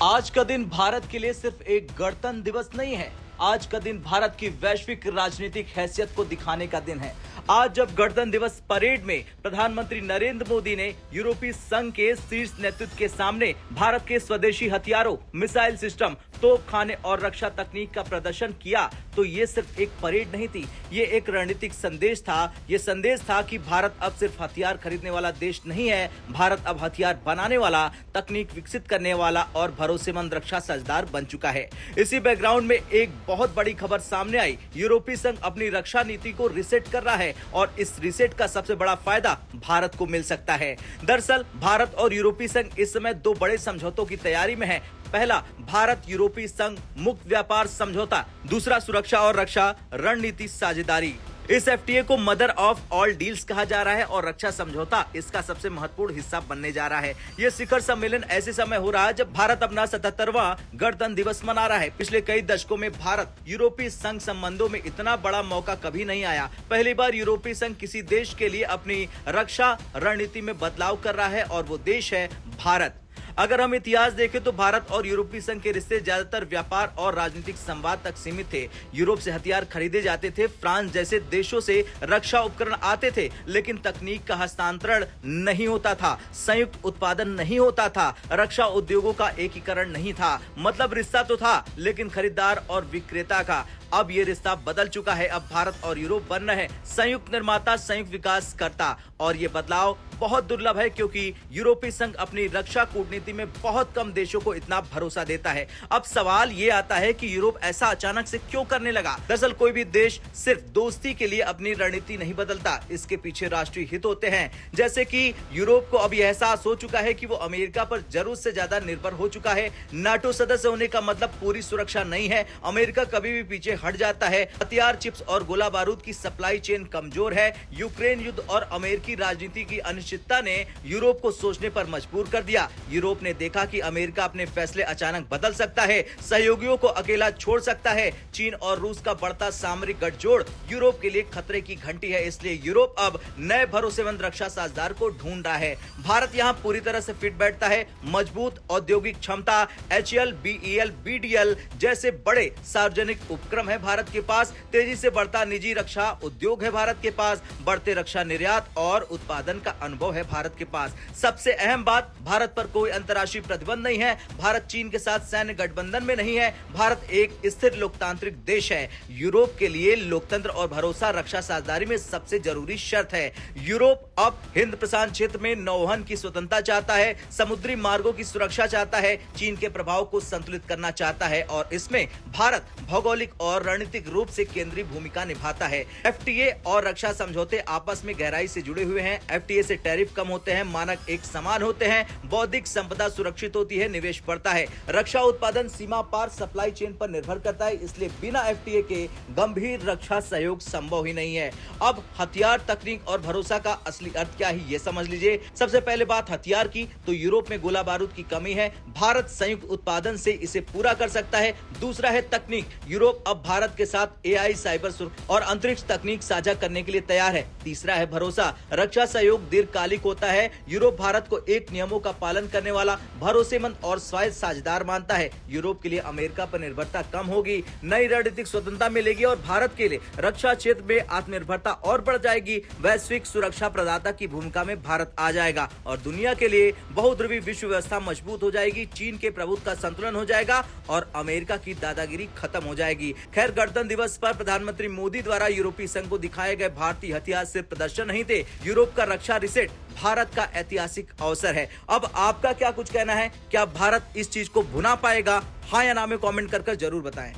आज का दिन भारत के लिए सिर्फ एक गणतंत्र दिवस नहीं है। आज का दिन भारत की वैश्विक राजनीतिक हैसियत को दिखाने का दिन है। आज जब गणतंत्र दिवस परेड में प्रधानमंत्री नरेंद्र मोदी ने यूरोपीय संघ के शीर्ष नेतृत्व के सामने भारत के स्वदेशी हथियारों, मिसाइल सिस्टम, तोप खाने और रक्षा तकनीक का प्रदर्शन किया, तो ये सिर्फ एक परेड नहीं थी, ये एक रणनीतिक संदेश था। ये संदेश था कि भारत अब सिर्फ हथियार खरीदने वाला देश नहीं है, भारत अब हथियार बनाने वाला, तकनीक विकसित करने वाला और भरोसेमंद रक्षा साझेदार बन चुका है। इसी बैकग्राउंड में एक बहुत बड़ी खबर सामने आई। यूरोपीय संघ अपनी रक्षा नीति को रिसेट कर रहा है और इस रिसेट का सबसे बड़ा फायदा भारत को मिल सकता है। दरअसल भारत और यूरोपीय संघ इस समय दो बड़े समझौतों की तैयारी में है। पहला, भारत यूरोपीय संघ मुक्त व्यापार समझौता, दूसरा सुरक्षा और रक्षा रणनीति साझेदारी। इस एफटीए को मदर ऑफ ऑल डील्स कहा जा रहा है और रक्षा समझौता इसका सबसे महत्वपूर्ण हिस्सा बनने जा रहा है। यह शिखर सम्मेलन ऐसे समय हो रहा है जब भारत अपना 77वां गणतंत्र दिवस मना रहा है। पिछले कई दशकों में भारत यूरोपीय संघ संबंधों में इतना बड़ा मौका कभी नहीं आया। पहली बार यूरोपीय संघ किसी देश के लिए अपनी रक्षा रणनीति में बदलाव कर रहा है और वो देश है भारत। अगर हम इतिहास देखें तो भारत और यूरोपीय संघ के रिश्ते ज्यादातर व्यापार और राजनीतिक संवाद तक सीमित थे। यूरोप से हथियार खरीदे जाते थे, फ्रांस जैसे देशों से रक्षा उपकरण आते थे, लेकिन तकनीक का हस्तांतरण नहीं होता था, संयुक्त उत्पादन नहीं होता था, रक्षा उद्योगों का एकीकरण नहीं था। मतलब रिश्ता तो था, लेकिन खरीदार और विक्रेता का। अब ये रिश्ता बदल चुका है। अब भारत और यूरोप बन रहे हैं संयुक्त निर्माता, संयुक्त विकास करता, और ये बदलाव बहुत दुर्लभ है क्योंकि यूरोपीय संघ अपनी रक्षा कूटनीति में बहुत कम देशों को इतना भरोसा देता है। अब सवाल ये आता है कि यूरोप ऐसा अचानक से क्यों करने लगा। दरअसल कोई भी देश सिर्फ दोस्ती के लिए अपनी रणनीति नहीं बदलता, इसके पीछे राष्ट्रीय हित होते हैं। जैसे कि यूरोप को अब यह एहसास हो चुका है कि वो अमेरिका पर जरूरत से ज्यादा निर्भर हो चुका है। नाटो सदस्य होने का मतलब पूरी सुरक्षा नहीं है। अमेरिका कभी भी पीछे हट जाता है। हथियार, चिप्स और गोला बारूद की सप्लाई चेन कमजोर है। यूक्रेन युद्ध और अमेरिकी राजनीति की अनिश्चितता ने यूरोप को सोचने पर मजबूर कर दिया। यूरोप ने देखा कि अमेरिका अपने फैसले अचानक बदल सकता है, सहयोगियों को अकेला छोड़ सकता है। चीन और रूस का बढ़ता सामरिक गठजोड़ यूरोप के लिए खतरे की घंटी है। इसलिए यूरोप अब नए भरोसेमंद रक्षा साझेदार को ढूंढ रहा है। भारत यहां पूरी तरह से फिट बैठता है। मजबूत औद्योगिक क्षमता, HAL, BEL, BDL जैसे बड़े सार्वजनिक उपक्रम है भारत के पास। तेजी से बढ़ता निजी रक्षा उद्योग है भारत के पास। बढ़ते रक्षा निर्यात और उत्पादन का अनुभव है भारत के पास। सबसे अहम बात, भारत पर कोई अंतर्राष्ट्रीय प्रतिबंध नहीं है। भारत चीन के साथ सैन्य गठबंधन में नहीं है। भारत एक स्थिर लोकतांत्रिक देश है। यूरोप के लिए लोकतंत्र और भरोसा रक्षा साझेदारी में सबसे जरूरी शर्त है। यूरोप अब हिंद प्रशांत क्षेत्र में नौवहन की स्वतंत्रता चाहता है, समुद्री मार्गों की सुरक्षा चाहता है, चीन के प्रभाव को संतुलित करना चाहता है और इसमें भारत भौगोलिक और रणनीतिक रूप से केंद्रीय भूमिका निभाता है। एफटीए और रक्षा समझौते आपस में गहराई से जुड़े हुए हैं। एफटीए से टैरिफ कम होते हैं, मानक एक समान होते हैं, बौद्धिक संपदा सुरक्षित होती है, निवेश बढ़ता है। रक्षा उत्पादन सीमा पार सप्लाई चेन पर निर्भर करता है, इसलिए बिना एफटीए के गंभीर रक्षा सहयोग संभव ही नहीं है। अब हथियार, तकनीक और भरोसा का असली अर्थ क्या है ये समझ लीजिए। सबसे पहले बात हथियार की, तो यूरोप में गोला बारूद की कमी है, भारत संयुक्त उत्पादन से इसे पूरा कर सकता है। दूसरा है तकनीक, यूरोप अब भारत के साथ AI, साइबर सुरक्षा और अंतरिक्ष तकनीक साझा करने के लिए तैयार है। तीसरा है भरोसा, रक्षा सहयोग दीर्घकालिक होता है। यूरोप भारत को एक नियमों का पालन करने वाला, भरोसेमंद और स्वायत्त साझेदार मानता है। यूरोप के लिए अमेरिका पर निर्भरता कम होगी, नई रणनीतिक स्वतंत्रता मिलेगी और भारत के लिए रक्षा क्षेत्र में आत्मनिर्भरता और बढ़ जाएगी। वैश्विक सुरक्षा प्रदाता की भूमिका में भारत आ जाएगा और दुनिया के लिए बहुध्रुवी विश्व व्यवस्था मजबूत हो जाएगी। चीन के प्रभुत्व का संतुलन हो जाएगा और अमेरिका की दादागिरी खत्म हो जाएगी। खैर, गणतंत्र दिवस पर प्रधानमंत्री मोदी द्वारा यूरोपीय संघ को दिखाए गए भारतीय हथियार सिर्फ प्रदर्शन नहीं थे। यूरोप का रक्षा रिसेट भारत का ऐतिहासिक अवसर है। अब आपका क्या कुछ कहना है? क्या भारत इस चीज को भुना पाएगा? हाँ या ना में कमेंट कर जरूर बताएं।